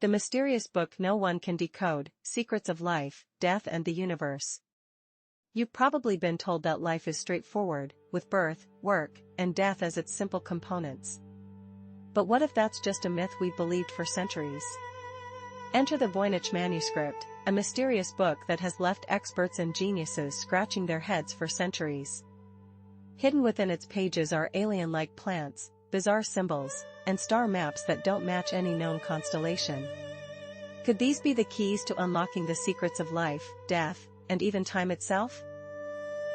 The mysterious book no one can decode, Secrets of Life, Death and the Universe. You've probably been told that life is straightforward, with birth, work, and death as its simple components. But what if that's just a myth we've believed for centuries? Enter the Voynich manuscript, a mysterious book that has left experts and geniuses scratching their heads for centuries. Hidden within its pages are alien-like plants, bizarre symbols, and star maps that don't match any known constellation. Could these be the keys to unlocking the secrets of life, death, and even time itself?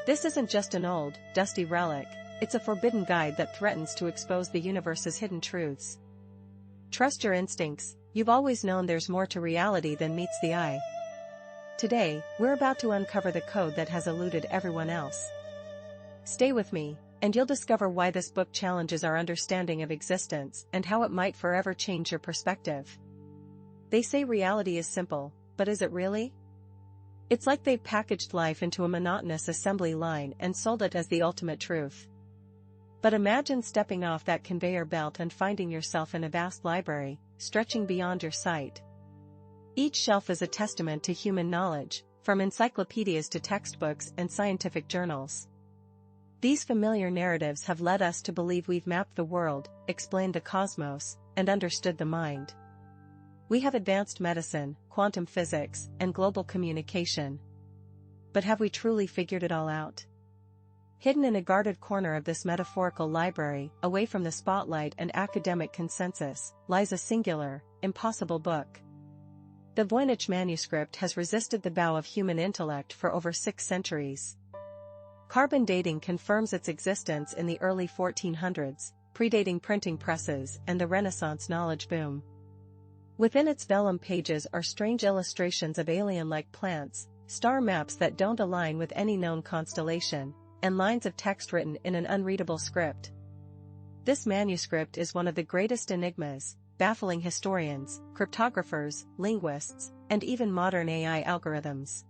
This isn't just an old, dusty relic, it's a forbidden guide that threatens to expose the universe's hidden truths. Trust your instincts, you've always known there's more to reality than meets the eye. Today, we're about to uncover the code that has eluded everyone else. Stay with me, and you'll discover why this book challenges our understanding of existence and how it might forever change your perspective. They say reality is simple, but is it really? It's like they've packaged life into a monotonous assembly line and sold it as the ultimate truth. But imagine stepping off that conveyor belt and finding yourself in a vast library, stretching beyond your sight. Each shelf is a testament to human knowledge, from encyclopedias to textbooks and scientific journals. These familiar narratives have led us to believe we've mapped the world, explained the cosmos, and understood the mind. We have advanced medicine, quantum physics, and global communication. But have we truly figured it all out? Hidden in a guarded corner of this metaphorical library, away from the spotlight and academic consensus, lies a singular, impossible book. The Voynich manuscript has resisted the bow of human intellect for over 6 centuries. Carbon dating confirms its existence in the early 1400s, predating printing presses and the Renaissance knowledge boom. Within its vellum pages are strange illustrations of alien-like plants, star maps that don't align with any known constellation, and lines of text written in an unreadable script. This manuscript is one of the greatest enigmas, baffling historians, cryptographers, linguists, and even modern AI algorithms.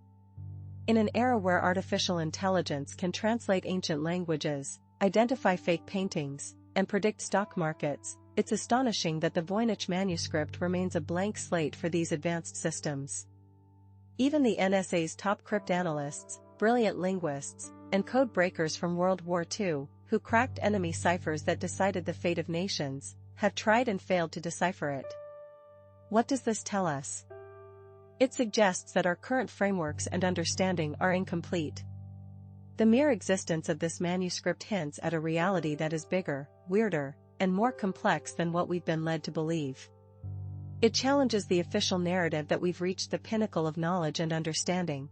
In an era where artificial intelligence can translate ancient languages, identify fake paintings, and predict stock markets, it's astonishing that the Voynich manuscript remains a blank slate for these advanced systems. Even the NSA's top cryptanalysts, brilliant linguists, and code breakers from World War II, who cracked enemy ciphers that decided the fate of nations, have tried and failed to decipher it. What does this tell us? It suggests that our current frameworks and understanding are incomplete. The mere existence of this manuscript hints at a reality that is bigger, weirder, and more complex than what we've been led to believe. It challenges the official narrative that we've reached the pinnacle of knowledge and understanding.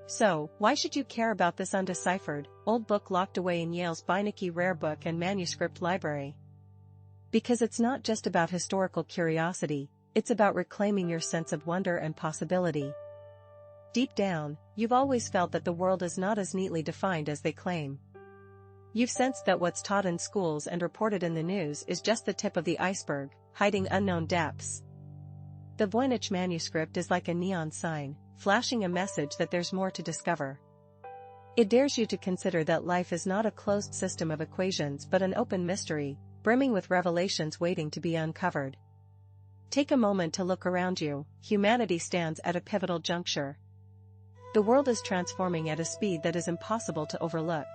So, why should you care about this undeciphered, old book locked away in Yale's Beinecke Rare Book and Manuscript Library? Because it's not just about historical curiosity, it's about reclaiming your sense of wonder and possibility. Deep down, you've always felt that the world is not as neatly defined as they claim. You've sensed that what's taught in schools and reported in the news is just the tip of the iceberg, hiding unknown depths. The Voynich manuscript is like a neon sign, flashing a message that there's more to discover. It dares you to consider that life is not a closed system of equations but an open mystery, brimming with revelations waiting to be uncovered. Take a moment to look around you. Humanity stands at a pivotal juncture. The world is transforming at a speed that is impossible to overlook.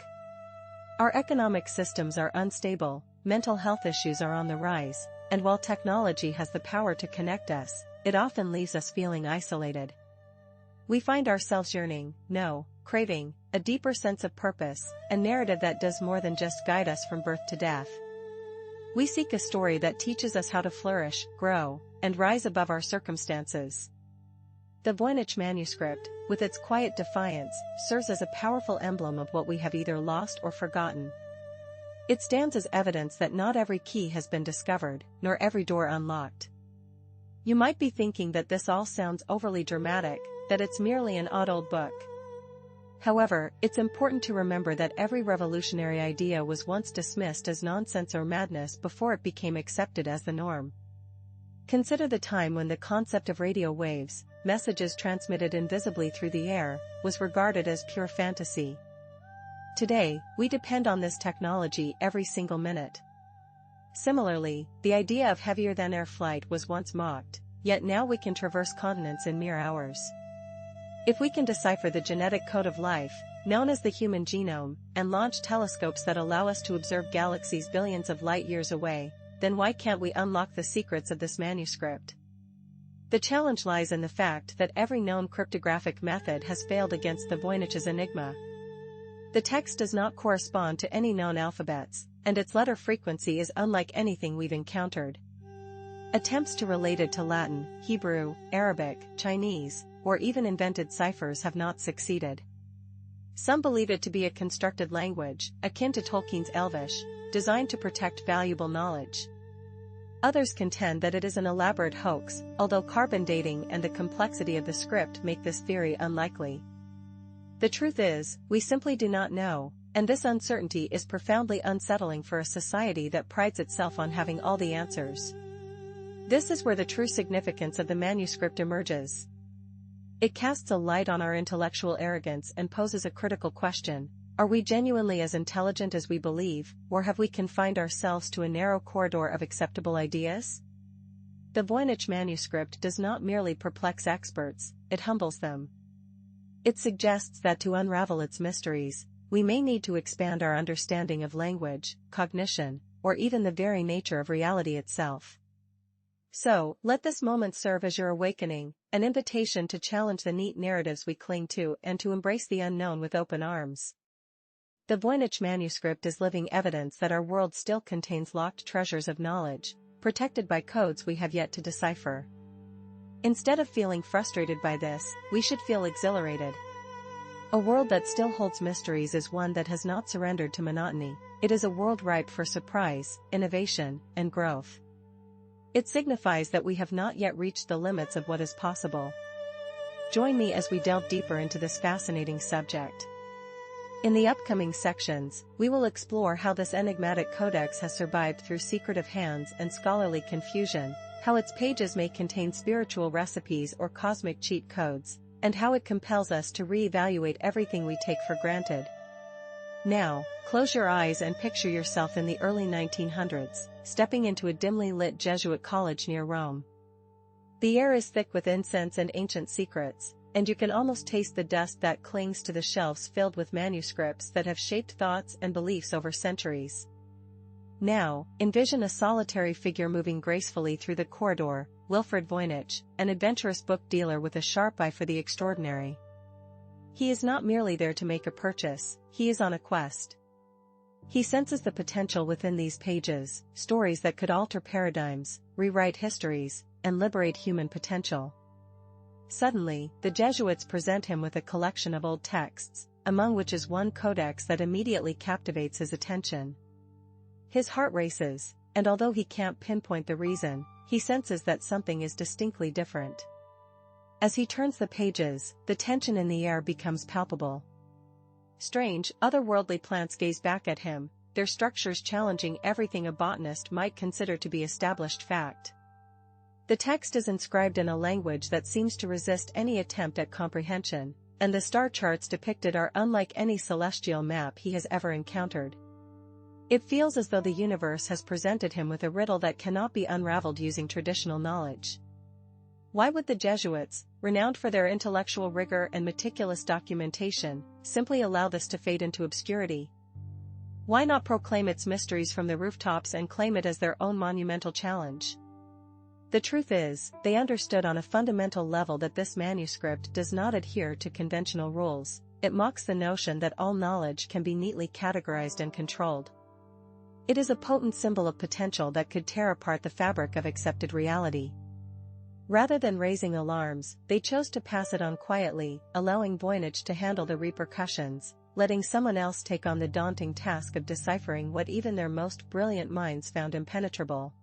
Our economic systems are unstable, mental health issues are on the rise, and while technology has the power to connect us, it often leaves us feeling isolated. We find ourselves yearning, craving, a deeper sense of purpose, a narrative that does more than just guide us from birth to death. We seek a story that teaches us how to flourish, grow, and rise above our circumstances. The Voynich manuscript, with its quiet defiance, serves as a powerful emblem of what we have either lost or forgotten. It stands as evidence that not every key has been discovered, nor every door unlocked. You might be thinking that this all sounds overly dramatic, that it's merely an odd old book. However, it's important to remember that every revolutionary idea was once dismissed as nonsense or madness before it became accepted as the norm. Consider the time when the concept of radio waves, messages transmitted invisibly through the air, was regarded as pure fantasy. Today, we depend on this technology every single minute. Similarly, the idea of heavier-than-air flight was once mocked, yet now we can traverse continents in mere hours. If we can decipher the genetic code of life, known as the human genome, and launch telescopes that allow us to observe galaxies billions of light years away, then why can't we unlock the secrets of this manuscript? The challenge lies in the fact that every known cryptographic method has failed against the Voynich's enigma. The text does not correspond to any known alphabets, and its letter frequency is unlike anything we've encountered. Attempts to relate it to Latin, Hebrew, Arabic, Chinese, or even invented ciphers have not succeeded. Some believe it to be a constructed language, akin to Tolkien's Elvish, designed to protect valuable knowledge. Others contend that it is an elaborate hoax, although carbon dating and the complexity of the script make this theory unlikely. The truth is, we simply do not know, and this uncertainty is profoundly unsettling for a society that prides itself on having all the answers. This is where the true significance of the manuscript emerges. It casts a light on our intellectual arrogance and poses a critical question: are we genuinely as intelligent as we believe, or have we confined ourselves to a narrow corridor of acceptable ideas? The Voynich manuscript does not merely perplex experts, it humbles them. It suggests that to unravel its mysteries, we may need to expand our understanding of language, cognition, or even the very nature of reality itself. So, let this moment serve as your awakening, an invitation to challenge the neat narratives we cling to and to embrace the unknown with open arms. The Voynich manuscript is living evidence that our world still contains locked treasures of knowledge, protected by codes we have yet to decipher. Instead of feeling frustrated by this, we should feel exhilarated. A world that still holds mysteries is one that has not surrendered to monotony. It is a world ripe for surprise, innovation, and growth. It signifies that we have not yet reached the limits of what is possible. Join me as we delve deeper into this fascinating subject. In the upcoming sections, we will explore how this enigmatic codex has survived through secretive hands and scholarly confusion, how its pages may contain spiritual recipes or cosmic cheat codes, and how it compels us to re-evaluate everything we take for granted. Now, close your eyes and picture yourself in the early 1900s, stepping into a dimly lit Jesuit college near Rome. The air is thick with incense and ancient secrets, and you can almost taste the dust that clings to the shelves filled with manuscripts that have shaped thoughts and beliefs over centuries. Now, envision a solitary figure moving gracefully through the corridor, Wilfred Voynich, an adventurous book dealer with a sharp eye for the extraordinary. He is not merely there to make a purchase, he is on a quest. He senses the potential within these pages, stories that could alter paradigms, rewrite histories, and liberate human potential. Suddenly, the Jesuits present him with a collection of old texts, among which is one codex that immediately captivates his attention. His heart races, and although he can't pinpoint the reason, he senses that something is distinctly different. As he turns the pages, the tension in the air becomes palpable. Strange, otherworldly plants gaze back at him, their structures challenging everything a botanist might consider to be established fact. The text is inscribed in a language that seems to resist any attempt at comprehension, and the star charts depicted are unlike any celestial map he has ever encountered. It feels as though the universe has presented him with a riddle that cannot be unraveled using traditional knowledge. Why would the Jesuits, renowned for their intellectual rigor and meticulous documentation, simply allow this to fade into obscurity? Why not proclaim its mysteries from the rooftops and claim it as their own monumental challenge? The truth is, they understood on a fundamental level that this manuscript does not adhere to conventional rules. It mocks the notion that all knowledge can be neatly categorized and controlled. It is a potent symbol of potential that could tear apart the fabric of accepted reality. Rather than raising alarms, they chose to pass it on quietly, allowing Voynich to handle the repercussions, letting someone else take on the daunting task of deciphering what even their most brilliant minds found impenetrable.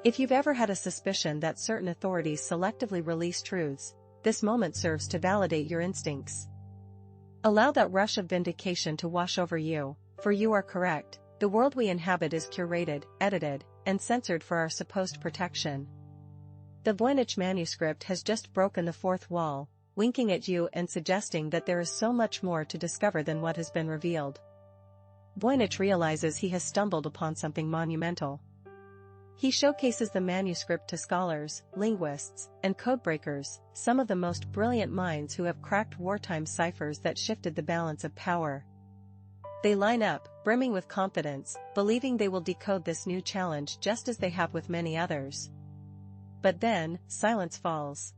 If you've ever had a suspicion that certain authorities selectively release truths, this moment serves to validate your instincts. Allow that rush of vindication to wash over you, for you are correct. The world we inhabit is curated, edited, and censored for our supposed protection. The Voynich manuscript has just broken the fourth wall, winking at you and suggesting that there is so much more to discover than what has been revealed. Voynich realizes he has stumbled upon something monumental. He showcases the manuscript to scholars, linguists, and codebreakers, some of the most brilliant minds who have cracked wartime ciphers that shifted the balance of power. They line up, brimming with confidence, believing they will decode this new challenge just as they have with many others. But then, silence falls.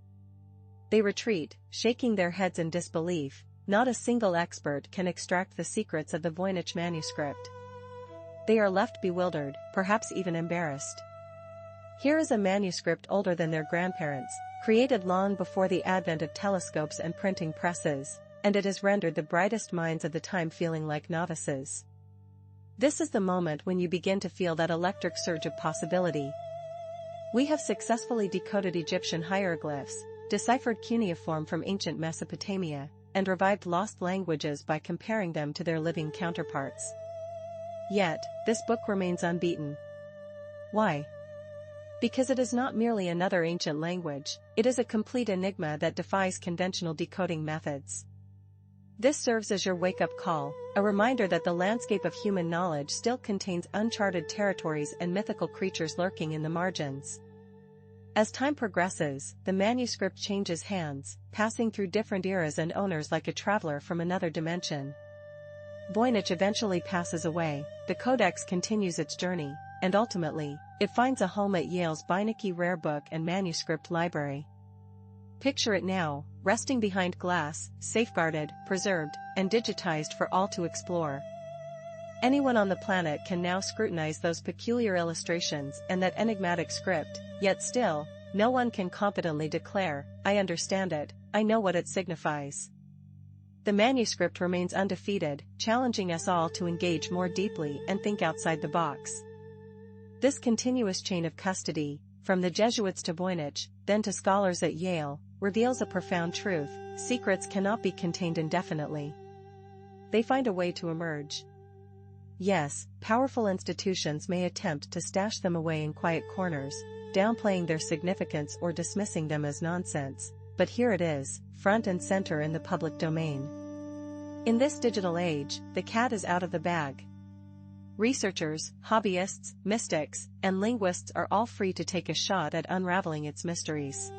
They retreat, shaking their heads in disbelief. Not a single expert can extract the secrets of the Voynich manuscript. They are left bewildered, perhaps even embarrassed. Here is a manuscript older than their grandparents, created long before the advent of telescopes and printing presses, and it has rendered the brightest minds of the time feeling like novices. This is the moment when you begin to feel that electric surge of possibility. We have successfully decoded Egyptian hieroglyphs, deciphered cuneiform from ancient Mesopotamia, and revived lost languages by comparing them to their living counterparts. Yet, this book remains unbeaten. Why? Because it is not merely another ancient language, it is a complete enigma that defies conventional decoding methods. This serves as your wake-up call, a reminder that the landscape of human knowledge still contains uncharted territories and mythical creatures lurking in the margins. As time progresses, the manuscript changes hands, passing through different eras and owners like a traveler from another dimension. Voynich eventually passes away, the codex continues its journey, and ultimately, it finds a home at Yale's Beinecke Rare Book and Manuscript Library. Picture it now, resting behind glass, safeguarded, preserved, and digitized for all to explore. Anyone on the planet can now scrutinize those peculiar illustrations and that enigmatic script, yet still, no one can confidently declare, "I understand it, I know what it signifies." The manuscript remains undefeated, challenging us all to engage more deeply and think outside the box. This continuous chain of custody, from the Jesuits to Voynich, then to scholars at Yale, reveals a profound truth: secrets cannot be contained indefinitely. They find a way to emerge. Yes, powerful institutions may attempt to stash them away in quiet corners, downplaying their significance or dismissing them as nonsense, but here it is, front and center in the public domain. In this digital age, the cat is out of the bag. Researchers, hobbyists, mystics, and linguists are all free to take a shot at unraveling its mysteries.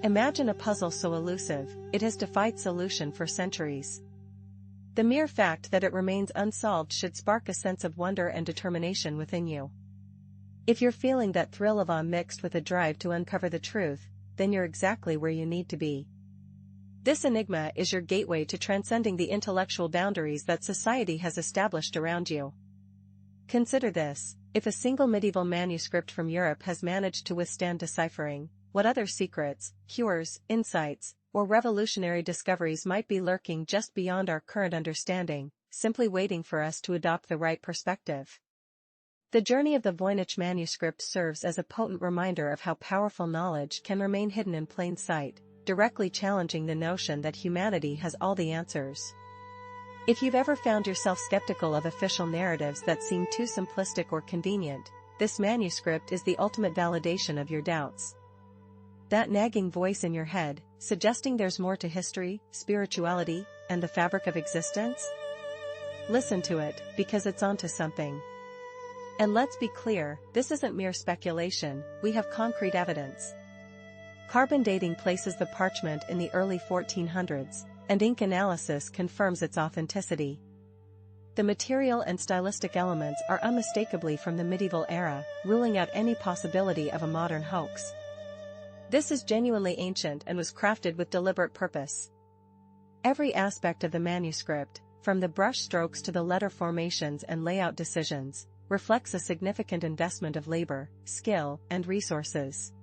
Imagine a puzzle so elusive, it has defied solution for centuries. The mere fact that it remains unsolved should spark a sense of wonder and determination within you. If you're feeling that thrill of awe mixed with a drive to uncover the truth, then you're exactly where you need to be. This enigma is your gateway to transcending the intellectual boundaries that society has established around you. Consider this: if a single medieval manuscript from Europe has managed to withstand deciphering, what other secrets, cures, insights, or revolutionary discoveries might be lurking just beyond our current understanding, simply waiting for us to adopt the right perspective? The journey of the Voynich manuscript serves as a potent reminder of how powerful knowledge can remain hidden in plain sight, directly challenging the notion that humanity has all the answers. If you've ever found yourself skeptical of official narratives that seem too simplistic or convenient, this manuscript is the ultimate validation of your doubts. That nagging voice in your head, suggesting there's more to history, spirituality, and the fabric of existence? Listen to it, because it's onto something. And let's be clear, this isn't mere speculation, we have concrete evidence. Carbon dating places the parchment in the early 1400s, and ink analysis confirms its authenticity. The material and stylistic elements are unmistakably from the medieval era, ruling out any possibility of a modern hoax. This is genuinely ancient and was crafted with deliberate purpose. Every aspect of the manuscript, from the brush strokes to the letter formations and layout decisions, reflects a significant investment of labor, skill, and resources.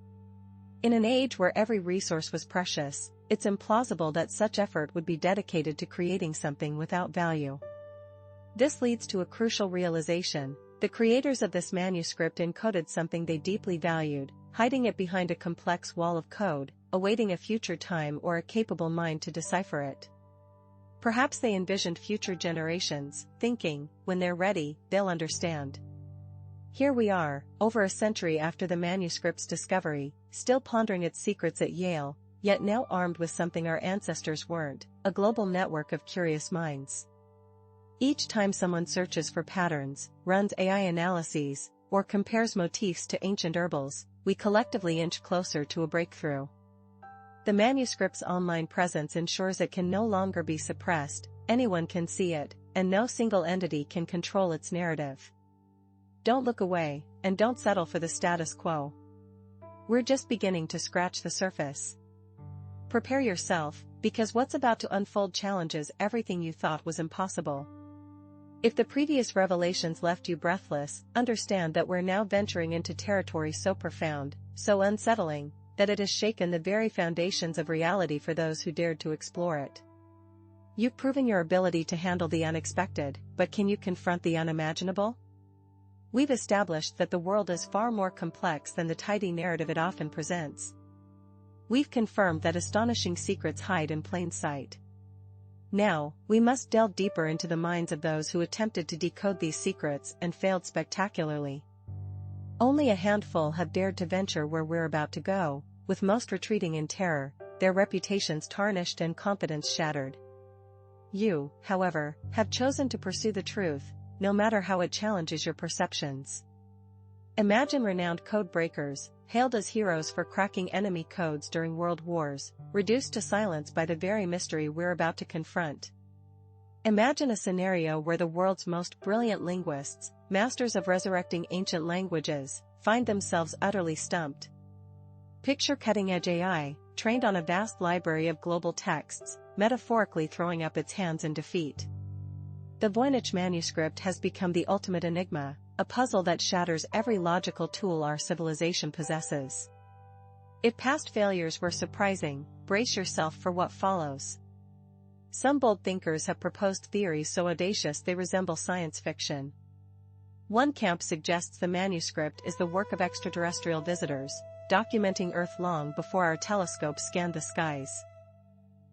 In an age where every resource was precious, it's implausible that such effort would be dedicated to creating something without value. This leads to a crucial realization: the creators of this manuscript encoded something they deeply valued, hiding it behind a complex wall of code, awaiting a future time or a capable mind to decipher it. Perhaps they envisioned future generations, thinking, when they're ready, they'll understand. Here we are, over a century after the manuscript's discovery, still pondering its secrets at Yale, yet now armed with something our ancestors weren't: a global network of curious minds. Each time someone searches for patterns, runs AI analyses, or compares motifs to ancient herbals, we collectively inch closer to a breakthrough. The manuscript's online presence ensures it can no longer be suppressed, anyone can see it, and no single entity can control its narrative. Don't look away, and don't settle for the status quo. We're just beginning to scratch the surface. Prepare yourself, because what's about to unfold challenges everything you thought was impossible. If the previous revelations left you breathless, understand that we're now venturing into territory so profound, so unsettling, that it has shaken the very foundations of reality for those who dared to explore it. You've proven your ability to handle the unexpected, but can you confront the unimaginable? We've established that the world is far more complex than the tidy narrative it often presents. We've confirmed that astonishing secrets hide in plain sight. Now, we must delve deeper into the minds of those who attempted to decode these secrets and failed spectacularly. Only a handful have dared to venture where we're about to go, with most retreating in terror, their reputations tarnished and confidence shattered. You, however, have chosen to pursue the truth, no matter how it challenges your perceptions. Imagine renowned code breakers, hailed as heroes for cracking enemy codes during world wars, reduced to silence by the very mystery we're about to confront. Imagine a scenario where the world's most brilliant linguists, masters of resurrecting ancient languages, find themselves utterly stumped. Picture cutting-edge AI, trained on a vast library of global texts, metaphorically throwing up its hands in defeat. The Voynich manuscript has become the ultimate enigma, a puzzle that shatters every logical tool our civilization possesses. If past failures were surprising, brace yourself for what follows. Some bold thinkers have proposed theories so audacious they resemble science fiction. One camp suggests the manuscript is the work of extraterrestrial visitors, documenting Earth long before our telescopes scanned the skies.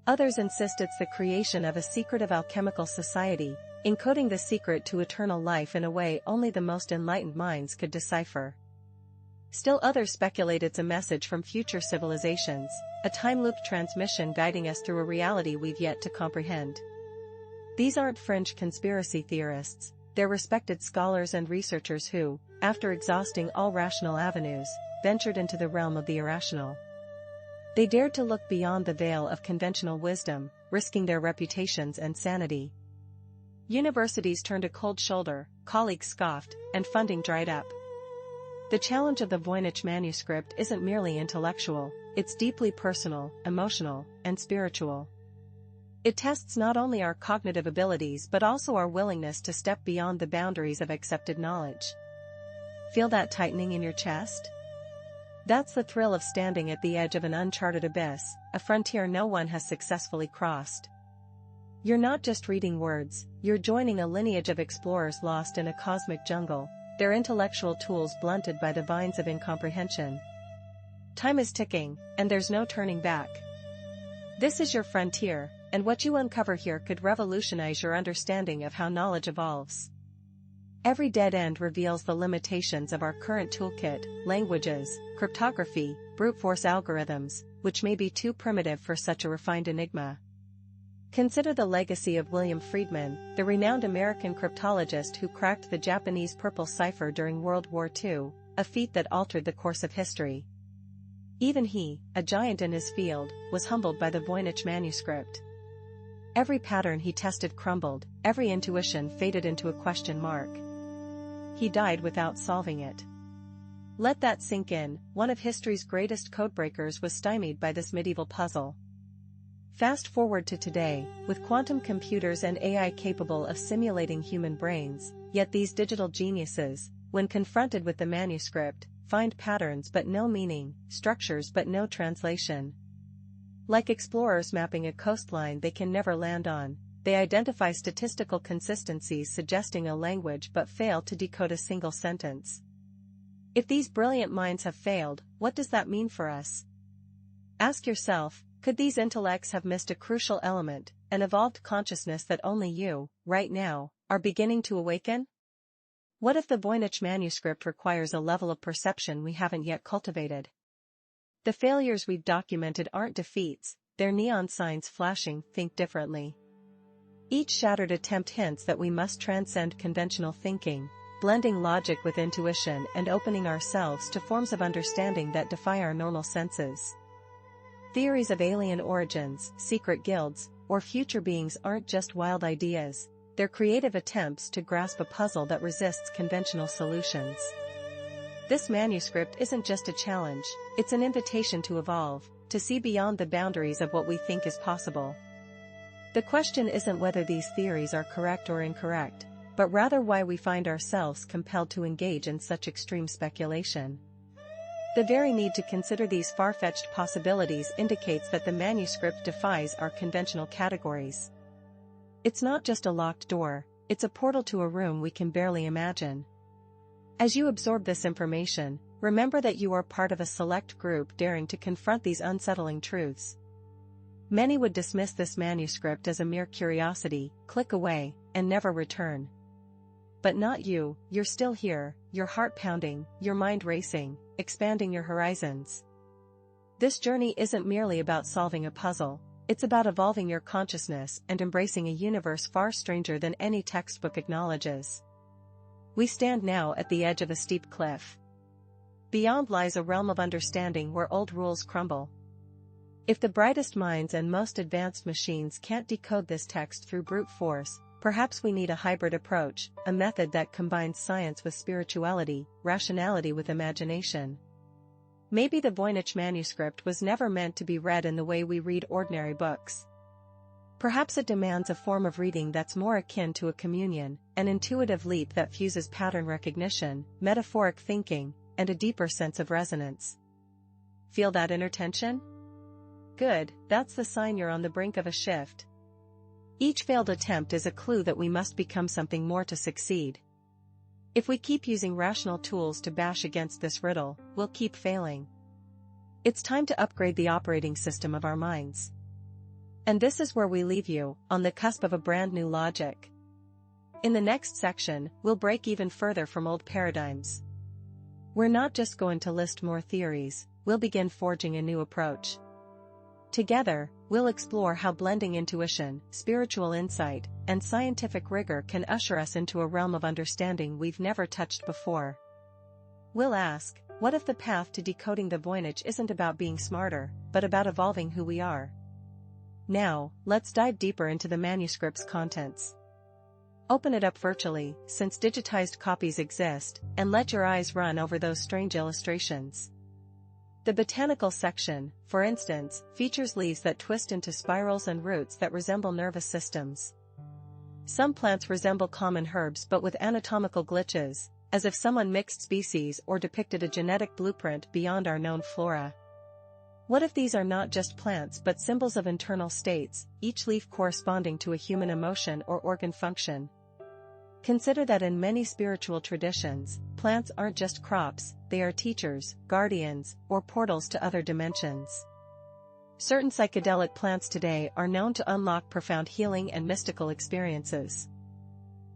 Others insist it's the creation of a secretive alchemical society, encoding the secret to eternal life in a way only the most enlightened minds could decipher. Still others speculate it's a message from future civilizations, a time-looped transmission guiding us through a reality we've yet to comprehend. These aren't fringe conspiracy theorists, they're respected scholars and researchers who, after exhausting all rational avenues, ventured into the realm of the irrational. They dared to look beyond the veil of conventional wisdom, risking their reputations and sanity. Universities turned a cold shoulder, colleagues scoffed, and funding dried up. The challenge of the Voynich manuscript isn't merely intellectual, it's deeply personal, emotional, and spiritual. It tests not only our cognitive abilities but also our willingness to step beyond the boundaries of accepted knowledge. Feel that tightening in your chest? That's the thrill of standing at the edge of an uncharted abyss, a frontier no one has successfully crossed. You're not just reading words, you're joining a lineage of explorers lost in a cosmic jungle, their intellectual tools blunted by the vines of incomprehension. Time is ticking, and there's no turning back. This is your frontier, and what you uncover here could revolutionize your understanding of how knowledge evolves. Every dead end reveals the limitations of our current toolkit, languages, cryptography, brute force algorithms, which may be too primitive for such a refined enigma. Consider the legacy of William Friedman, the renowned American cryptologist who cracked the Japanese purple cipher during World War II, a feat that altered the course of history. Even he, a giant in his field, was humbled by the Voynich manuscript. Every pattern he tested crumbled, every intuition faded into a question mark. He died without solving it. Let that sink in, one of history's greatest codebreakers was stymied by this medieval puzzle. Fast forward to today, with quantum computers and AI capable of simulating human brains, yet these digital geniuses, when confronted with the manuscript, find patterns but no meaning, structures but no translation. Like explorers mapping a coastline they can never land on, they identify statistical consistencies suggesting a language but fail to decode a single sentence. If these brilliant minds have failed, what does that mean for us? Ask yourself, could these intellects have missed a crucial element, an evolved consciousness that only you, right now, are beginning to awaken? What if the Voynich manuscript requires a level of perception we haven't yet cultivated? The failures we've documented aren't defeats, they're neon signs flashing, think differently. Each shattered attempt hints that we must transcend conventional thinking, blending logic with intuition and opening ourselves to forms of understanding that defy our normal senses. Theories of alien origins, secret guilds, or future beings aren't just wild ideas, they're creative attempts to grasp a puzzle that resists conventional solutions. This manuscript isn't just a challenge, it's an invitation to evolve, to see beyond the boundaries of what we think is possible. The question isn't whether these theories are correct or incorrect, but rather why we find ourselves compelled to engage in such extreme speculation. The very need to consider these far-fetched possibilities indicates that the manuscript defies our conventional categories. It's not just a locked door, it's a portal to a room we can barely imagine. As you absorb this information, remember that you are part of a select group daring to confront these unsettling truths. Many would dismiss this manuscript as a mere curiosity, click away, and never return. But not you, you're still here, your heart pounding, your mind racing, expanding your horizons. This journey isn't merely about solving a puzzle, it's about evolving your consciousness and embracing a universe far stranger than any textbook acknowledges. We stand now at the edge of a steep cliff. Beyond lies a realm of understanding where old rules crumble. If the brightest minds and most advanced machines can't decode this text through brute force, perhaps we need a hybrid approach, a method that combines science with spirituality, rationality with imagination. Maybe the Voynich manuscript was never meant to be read in the way we read ordinary books. Perhaps it demands a form of reading that's more akin to a communion, an intuitive leap that fuses pattern recognition, metaphoric thinking, and a deeper sense of resonance. Feel that inner tension? Good, that's the sign you're on the brink of a shift. Each failed attempt is a clue that we must become something more to succeed. If we keep using rational tools to bash against this riddle, we'll keep failing. It's time to upgrade the operating system of our minds. And this is where we leave you, on the cusp of a brand new logic. In the next section, we'll break even further from old paradigms. We're not just going to list more theories, we'll begin forging a new approach. Together, we'll explore how blending intuition, spiritual insight, and scientific rigor can usher us into a realm of understanding we've never touched before. We'll ask, what if the path to decoding the Voynich isn't about being smarter, but about evolving who we are? Now, let's dive deeper into the manuscript's contents. Open it up virtually, since digitized copies exist, and let your eyes run over those strange illustrations. The botanical section, for instance, features leaves that twist into spirals and roots that resemble nervous systems. Some plants resemble common herbs but with anatomical glitches, as if someone mixed species or depicted a genetic blueprint beyond our known flora. What if these are not just plants but symbols of internal states, each leaf corresponding to a human emotion or organ function? Consider that in many spiritual traditions, plants aren't just crops, they are teachers, guardians, or portals to other dimensions. Certain psychedelic plants today are known to unlock profound healing and mystical experiences.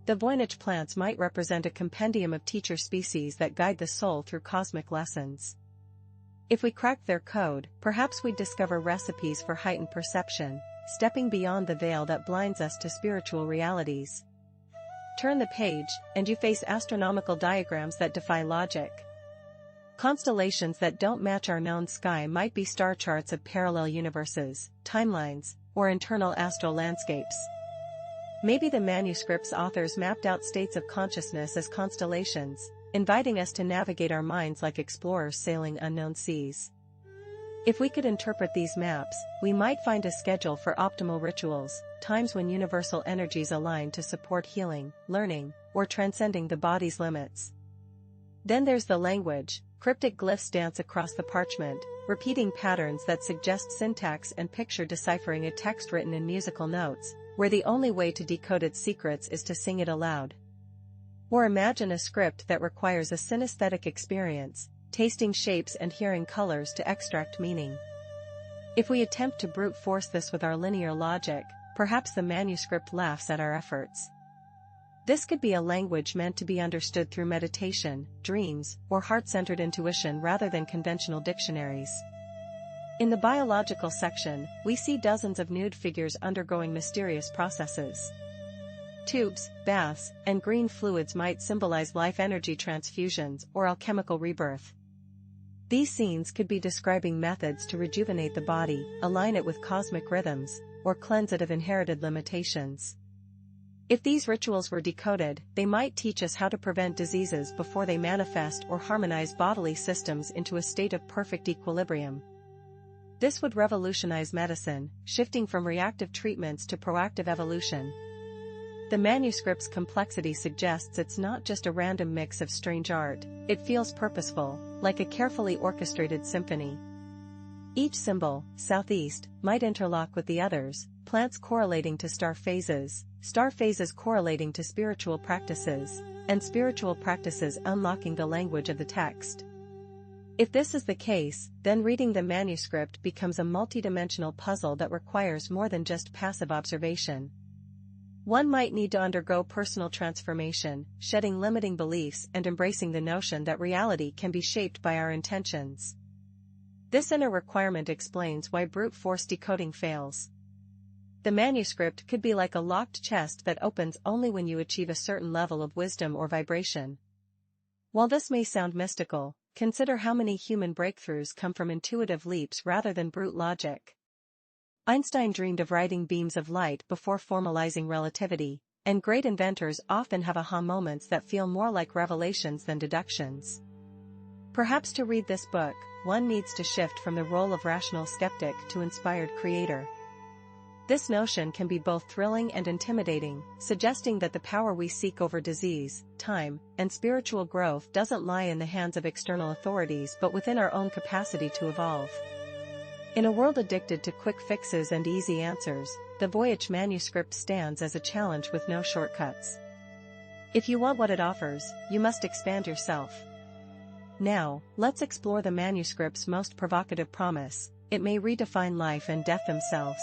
The Voynich plants might represent a compendium of teacher species that guide the soul through cosmic lessons. If we crack their code, perhaps we'd discover recipes for heightened perception, stepping beyond the veil that blinds us to spiritual realities. Turn the page, and you face astronomical diagrams that defy logic. Constellations that don't match our known sky might be star charts of parallel universes, timelines, or internal astral landscapes. Maybe the manuscript's authors mapped out states of consciousness as constellations, inviting us to navigate our minds like explorers sailing unknown seas. If we could interpret these maps, we might find a schedule for optimal rituals, times when universal energies align to support healing, learning, or transcending the body's limits. Then there's the language. Cryptic glyphs dance across the parchment, repeating patterns that suggest syntax and picture deciphering a text written in musical notes, where the only way to decode its secrets is to sing it aloud. Or imagine a script that requires a synesthetic experience, tasting shapes and hearing colors to extract meaning. If we attempt to brute force this with our linear logic, perhaps the manuscript laughs at our efforts. This could be a language meant to be understood through meditation, dreams, or heart-centered intuition rather than conventional dictionaries. In the biological section, we see dozens of nude figures undergoing mysterious processes. Tubes, baths, and green fluids might symbolize life energy transfusions or alchemical rebirth. These scenes could be describing methods to rejuvenate the body, align it with cosmic rhythms, or cleanse it of inherited limitations. If these rituals were decoded, they might teach us how to prevent diseases before they manifest or harmonize bodily systems into a state of perfect equilibrium. This would revolutionize medicine, shifting from reactive treatments to proactive evolution. The manuscript's complexity suggests it's not just a random mix of strange art, it feels purposeful, like a carefully orchestrated symphony. Each symbol, southeast, might interlock with the others, plants correlating to star phases correlating to spiritual practices, and spiritual practices unlocking the language of the text. If this is the case, then reading the manuscript becomes a multidimensional puzzle that requires more than just passive observation. One might need to undergo personal transformation, shedding limiting beliefs and embracing the notion that reality can be shaped by our intentions. This inner requirement explains why brute force decoding fails. The manuscript could be like a locked chest that opens only when you achieve a certain level of wisdom or vibration. While this may sound mystical, consider how many human breakthroughs come from intuitive leaps rather than brute logic. Einstein dreamed of writing beams of light before formalizing relativity, and great inventors often have aha moments that feel more like revelations than deductions. Perhaps to read this book, one needs to shift from the role of rational skeptic to inspired creator. This notion can be both thrilling and intimidating, suggesting that the power we seek over disease, time, and spiritual growth doesn't lie in the hands of external authorities but within our own capacity to evolve. In a world addicted to quick fixes and easy answers, the Voyage manuscript stands as a challenge with no shortcuts. If you want what it offers, you must expand yourself. Now, let's explore the manuscript's most provocative promise: it may redefine life and death themselves.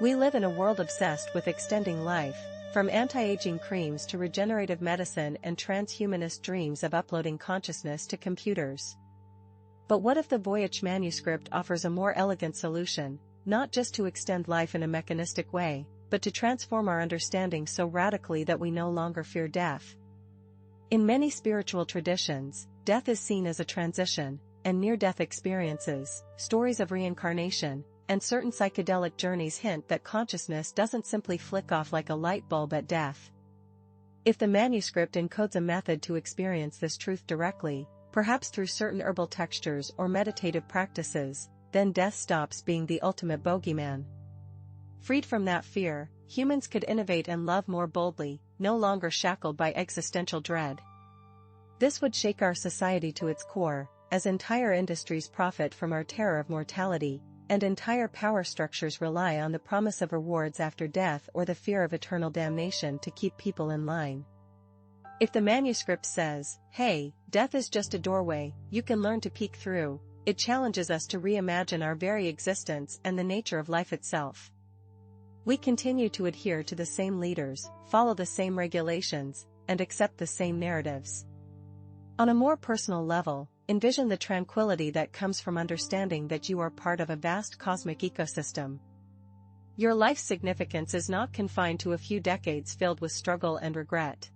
We live in a world obsessed with extending life, from anti-aging creams to regenerative medicine and transhumanist dreams of uploading consciousness to computers. But what if the Voyage manuscript offers a more elegant solution, not just to extend life in a mechanistic way, but to transform our understanding so radically that we no longer fear death? In many spiritual traditions, death is seen as a transition, and near-death experiences, stories of reincarnation, and certain psychedelic journeys hint that consciousness doesn't simply flick off like a light bulb at death. If the manuscript encodes a method to experience this truth directly, perhaps through certain herbal textures or meditative practices, then death stops being the ultimate bogeyman. Freed from that fear, humans could innovate and love more boldly, no longer shackled by existential dread. This would shake our society to its core, as entire industries profit from our terror of mortality, and entire power structures rely on the promise of rewards after death or the fear of eternal damnation to keep people in line. If the manuscript says, "Hey, death is just a doorway, you can learn to peek through," it challenges us to reimagine our very existence and the nature of life itself. We continue to adhere to the same leaders, follow the same regulations, and accept the same narratives. On a more personal level, envision the tranquility that comes from understanding that you are part of a vast cosmic ecosystem. Your life's significance is not confined to a few decades filled with struggle and regret.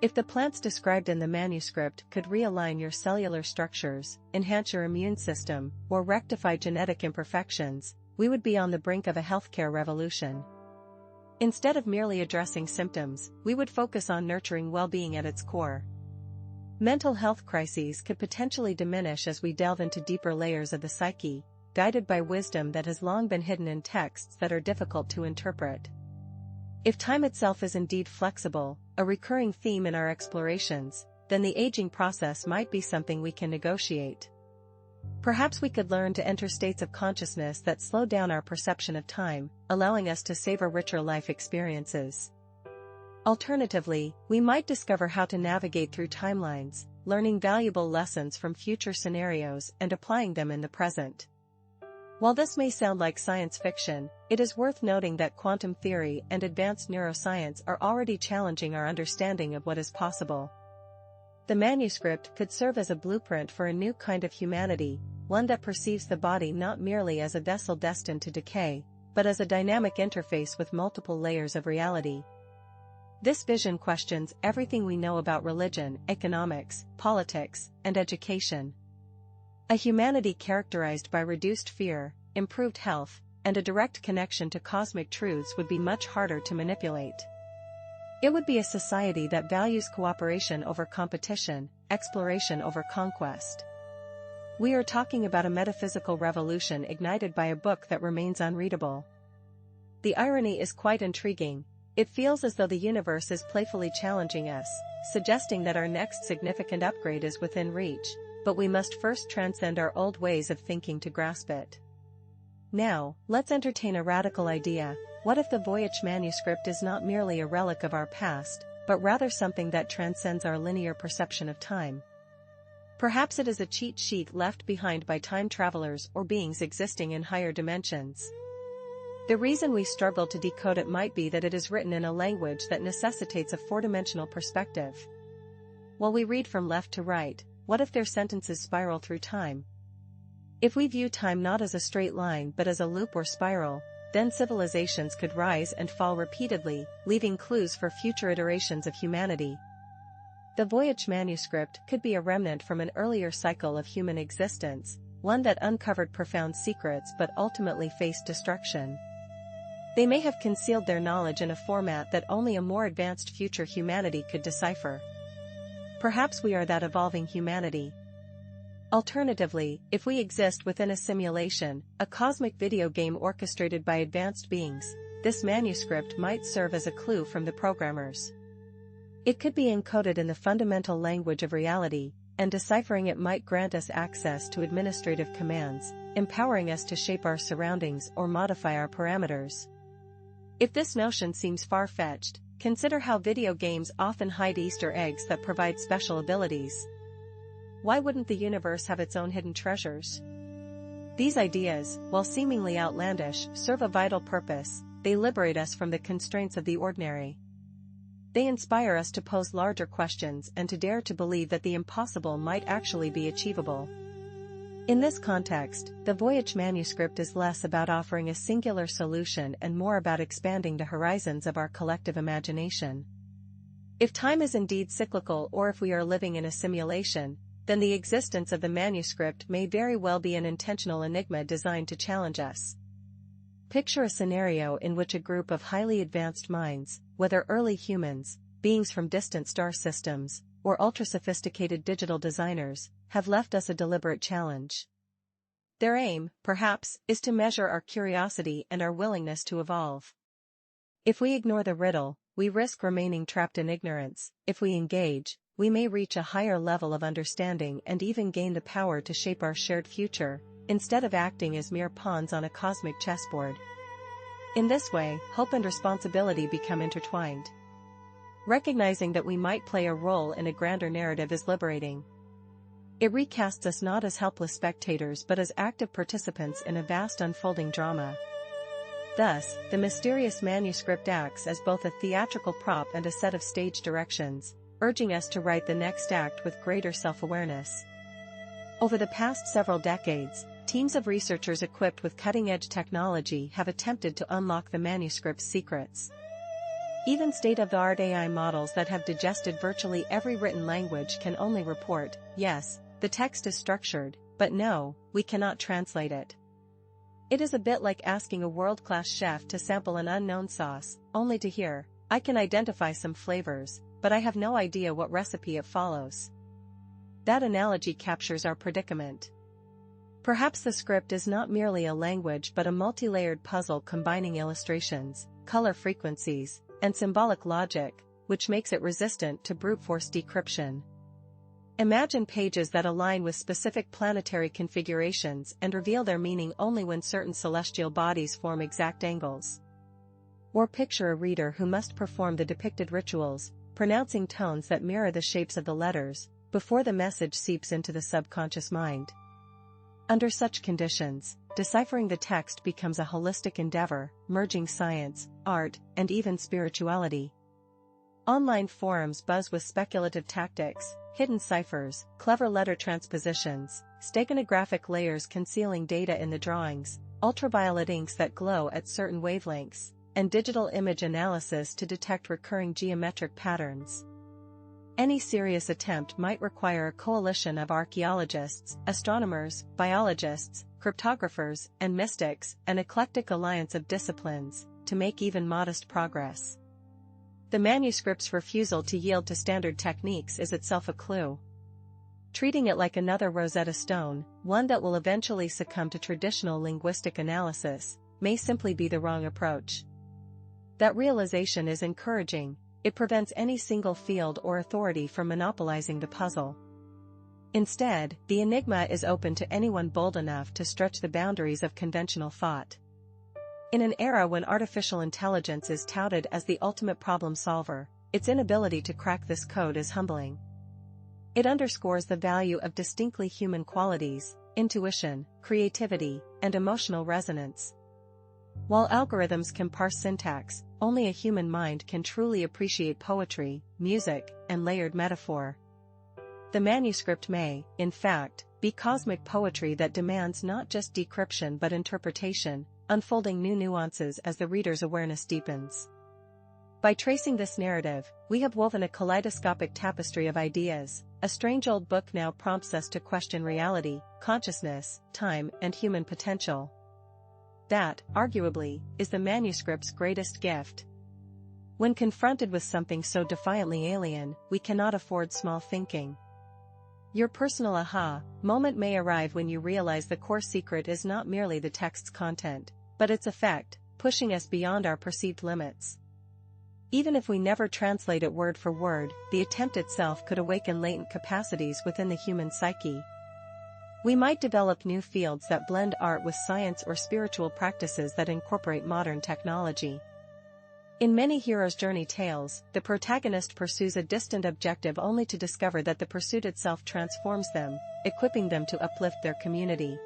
If the plants described in the manuscript could realign your cellular structures, enhance your immune system, or rectify genetic imperfections, we would be on the brink of a healthcare revolution. Instead of merely addressing symptoms, we would focus on nurturing well-being at its core. Mental health crises could potentially diminish as we delve into deeper layers of the psyche, guided by wisdom that has long been hidden in texts that are difficult to interpret. If time itself is indeed flexible, a recurring theme in our explorations, then the aging process might be something we can negotiate. Perhaps we could learn to enter states of consciousness that slow down our perception of time, allowing us to savor richer life experiences. Alternatively, we might discover how to navigate through timelines, learning valuable lessons from future scenarios and applying them in the present. While this may sound like science fiction, it is worth noting that quantum theory and advanced neuroscience are already challenging our understanding of what is possible. The manuscript could serve as a blueprint for a new kind of humanity, one that perceives the body not merely as a vessel destined to decay, but as a dynamic interface with multiple layers of reality. This vision questions everything we know about religion, economics, politics, and education. A humanity characterized by reduced fear, improved health, and a direct connection to cosmic truths would be much harder to manipulate. It would be a society that values cooperation over competition, exploration over conquest. We are talking about a metaphysical revolution ignited by a book that remains unreadable. The irony is quite intriguing. It feels as though the universe is playfully challenging us, suggesting that our next significant upgrade is within reach, but we must first transcend our old ways of thinking to grasp it. Now, let's entertain a radical idea. What if the Voyage manuscript is not merely a relic of our past, but rather something that transcends our linear perception of time? Perhaps it is a cheat sheet left behind by time travelers or beings existing in higher dimensions. The reason we struggle to decode it might be that it is written in a language that necessitates a four-dimensional perspective. While we read from left to right, what if their sentences spiral through time? If we view time not as a straight line but as a loop or spiral, then civilizations could rise and fall repeatedly, leaving clues for future iterations of humanity. The Voyage manuscript could be a remnant from an earlier cycle of human existence, one that uncovered profound secrets but ultimately faced destruction. They may have concealed their knowledge in a format that only a more advanced future humanity could decipher. Perhaps we are that evolving humanity. Alternatively, if we exist within a simulation, a cosmic video game orchestrated by advanced beings, this manuscript might serve as a clue from the programmers. It could be encoded in the fundamental language of reality, and deciphering it might grant us access to administrative commands, empowering us to shape our surroundings or modify our parameters. If this notion seems far-fetched, consider how video games often hide Easter eggs that provide special abilities. Why wouldn't the universe have its own hidden treasures? These ideas, while seemingly outlandish, serve a vital purpose. They liberate us from the constraints of the ordinary. They inspire us to pose larger questions and to dare to believe that the impossible might actually be achievable. In this context, the Voyage manuscript is less about offering a singular solution and more about expanding the horizons of our collective imagination. If time is indeed cyclical or if we are living in a simulation, then the existence of the manuscript may very well be an intentional enigma designed to challenge us. Picture a scenario in which a group of highly advanced minds, whether early humans, beings from distant star systems, or ultra-sophisticated digital designers, have left us a deliberate challenge. Their aim, perhaps, is to measure our curiosity and our willingness to evolve. If we ignore the riddle, we risk remaining trapped in ignorance. If we engage, we may reach a higher level of understanding and even gain the power to shape our shared future, instead of acting as mere pawns on a cosmic chessboard. In this way, hope and responsibility become intertwined. Recognizing that we might play a role in a grander narrative is liberating. It recasts us not as helpless spectators but as active participants in a vast unfolding drama. Thus, the mysterious manuscript acts as both a theatrical prop and a set of stage directions, urging us to write the next act with greater self-awareness. Over the past several decades, teams of researchers equipped with cutting-edge technology have attempted to unlock the manuscript's secrets. Even state-of-the-art AI models that have digested virtually every written language can only report, yes, the text is structured, but no, we cannot translate it. It is a bit like asking a world-class chef to sample an unknown sauce, only to hear, "I can identify some flavors, but I have no idea what recipe it follows." That analogy captures our predicament. Perhaps the script is not merely a language but a multi-layered puzzle combining illustrations, color frequencies, and symbolic logic, which makes it resistant to brute force decryption. Imagine pages that align with specific planetary configurations and reveal their meaning only when certain celestial bodies form exact angles. Or picture a reader who must perform the depicted rituals, pronouncing tones that mirror the shapes of the letters, before the message seeps into the subconscious mind. Under such conditions, deciphering the text becomes a holistic endeavor, merging science, art, and even spirituality. Online forums buzz with speculative tactics, hidden ciphers, clever letter transpositions, steganographic layers concealing data in the drawings, ultraviolet inks that glow at certain wavelengths, and digital image analysis to detect recurring geometric patterns. Any serious attempt might require a coalition of archaeologists, astronomers, biologists, cryptographers, and mystics, an eclectic alliance of disciplines, to make even modest progress. The manuscript's refusal to yield to standard techniques is itself a clue. Treating it like another Rosetta Stone, one that will eventually succumb to traditional linguistic analysis, may simply be the wrong approach. That realization is encouraging. It prevents any single field or authority from monopolizing the puzzle. Instead, the enigma is open to anyone bold enough to stretch the boundaries of conventional thought. In an era when artificial intelligence is touted as the ultimate problem solver, its inability to crack this code is humbling. It underscores the value of distinctly human qualities, intuition, creativity, and emotional resonance. While algorithms can parse syntax, only a human mind can truly appreciate poetry, music, and layered metaphor. The manuscript may, in fact, be cosmic poetry that demands not just decryption but interpretation, unfolding new nuances as the reader's awareness deepens. By tracing this narrative, we have woven a kaleidoscopic tapestry of ideas. A strange old book now prompts us to question reality, consciousness, time, and human potential. That, arguably, is the manuscript's greatest gift. When confronted with something so defiantly alien, we cannot afford small thinking. Your personal aha moment may arrive when you realize the core secret is not merely the text's content, but its effect, pushing us beyond our perceived limits. Even if we never translate it word for word, the attempt itself could awaken latent capacities within the human psyche. We might develop new fields that blend art with science or spiritual practices that incorporate modern technology. In many heroes' journey tales, the protagonist pursues a distant objective only to discover that the pursuit itself transforms them, equipping them to uplift their community.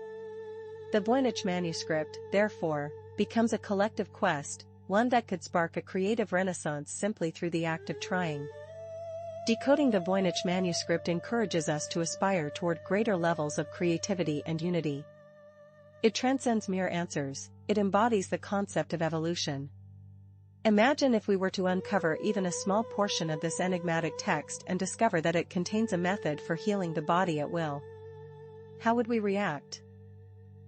The Voynich manuscript, therefore, becomes a collective quest, one that could spark a creative renaissance simply through the act of trying. Decoding the Voynich manuscript encourages us to aspire toward greater levels of creativity and unity. It transcends mere answers, it embodies the concept of evolution. Imagine if we were to uncover even a small portion of this enigmatic text and discover that it contains a method for healing the body at will. How would we react?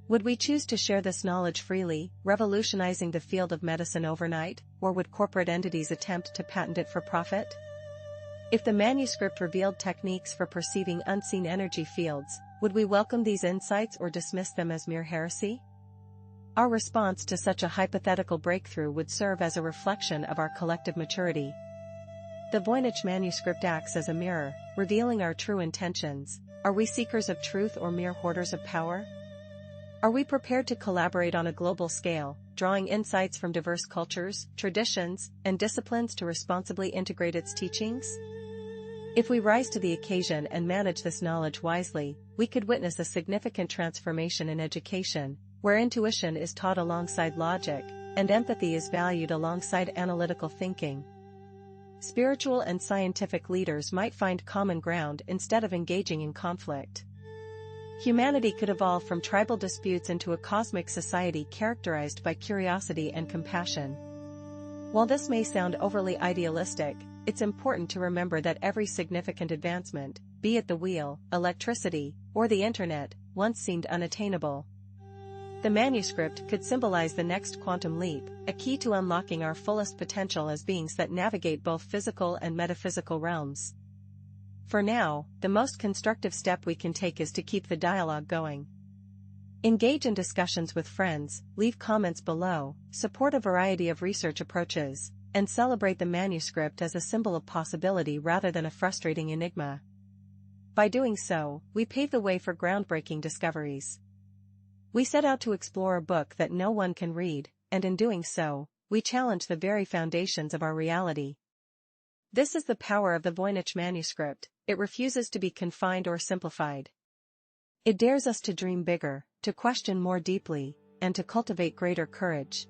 Would we choose to share this knowledge freely, revolutionizing the field of medicine overnight, or would corporate entities attempt to patent it for profit? If the manuscript revealed techniques for perceiving unseen energy fields, would we welcome these insights or dismiss them as mere heresy? Our response to such a hypothetical breakthrough would serve as a reflection of our collective maturity. The Voynich manuscript acts as a mirror, revealing our true intentions. Are we seekers of truth or mere hoarders of power? Are we prepared to collaborate on a global scale, drawing insights from diverse cultures, traditions, and disciplines to responsibly integrate its teachings? If we rise to the occasion and manage this knowledge wisely, we could witness a significant transformation in education, where intuition is taught alongside logic, and empathy is valued alongside analytical thinking. Spiritual and scientific leaders might find common ground instead of engaging in conflict. Humanity could evolve from tribal disputes into a cosmic society characterized by curiosity and compassion. While this may sound overly idealistic, it's important to remember that every significant advancement, be it the wheel, electricity, or the internet, once seemed unattainable. The manuscript could symbolize the next quantum leap, a key to unlocking our fullest potential as beings that navigate both physical and metaphysical realms. For now, the most constructive step we can take is to keep the dialogue going. Engage in discussions with friends, leave comments below, support a variety of research approaches, and celebrate the manuscript as a symbol of possibility rather than a frustrating enigma. By doing so, we pave the way for groundbreaking discoveries. We set out to explore a book that no one can read, and in doing so, we challenge the very foundations of our reality. This is the power of the Voynich manuscript. It refuses to be confined or simplified. It dares us to dream bigger, to question more deeply, and to cultivate greater courage.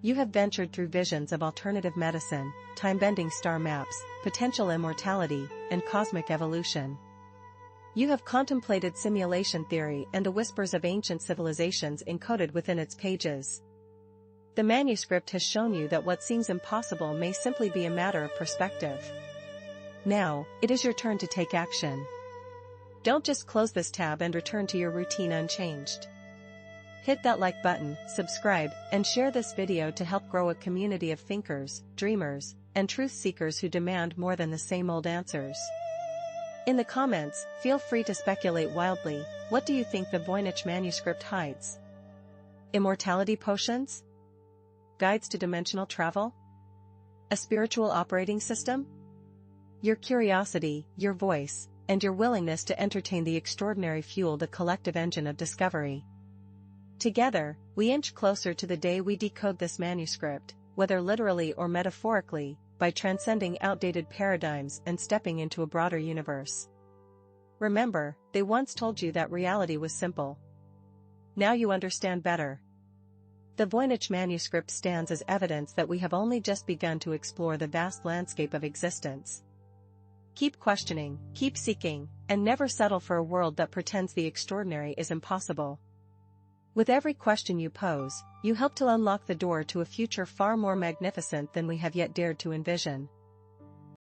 You have ventured through visions of alternative medicine, time-bending star maps, potential immortality, and cosmic evolution. You have contemplated simulation theory and the whispers of ancient civilizations encoded within its pages. The manuscript has shown you that what seems impossible may simply be a matter of perspective. Now, it is your turn to take action. Don't just close this tab and return to your routine unchanged. Hit that like button, subscribe, and share this video to help grow a community of thinkers, dreamers, and truth seekers who demand more than the same old answers. In the comments, feel free to speculate wildly. What do you think the Voynich manuscript hides? Immortality potions? Guides to dimensional travel? A spiritual operating system? Your curiosity, your voice, and your willingness to entertain the extraordinary fuel the collective engine of discovery. Together, we inch closer to the day we decode this manuscript, whether literally or metaphorically, by transcending outdated paradigms and stepping into a broader universe. Remember, they once told you that reality was simple. Now you understand better. The Voynich manuscript stands as evidence that we have only just begun to explore the vast landscape of existence. Keep questioning, keep seeking, and never settle for a world that pretends the extraordinary is impossible. With every question you pose, you help to unlock the door to a future far more magnificent than we have yet dared to envision.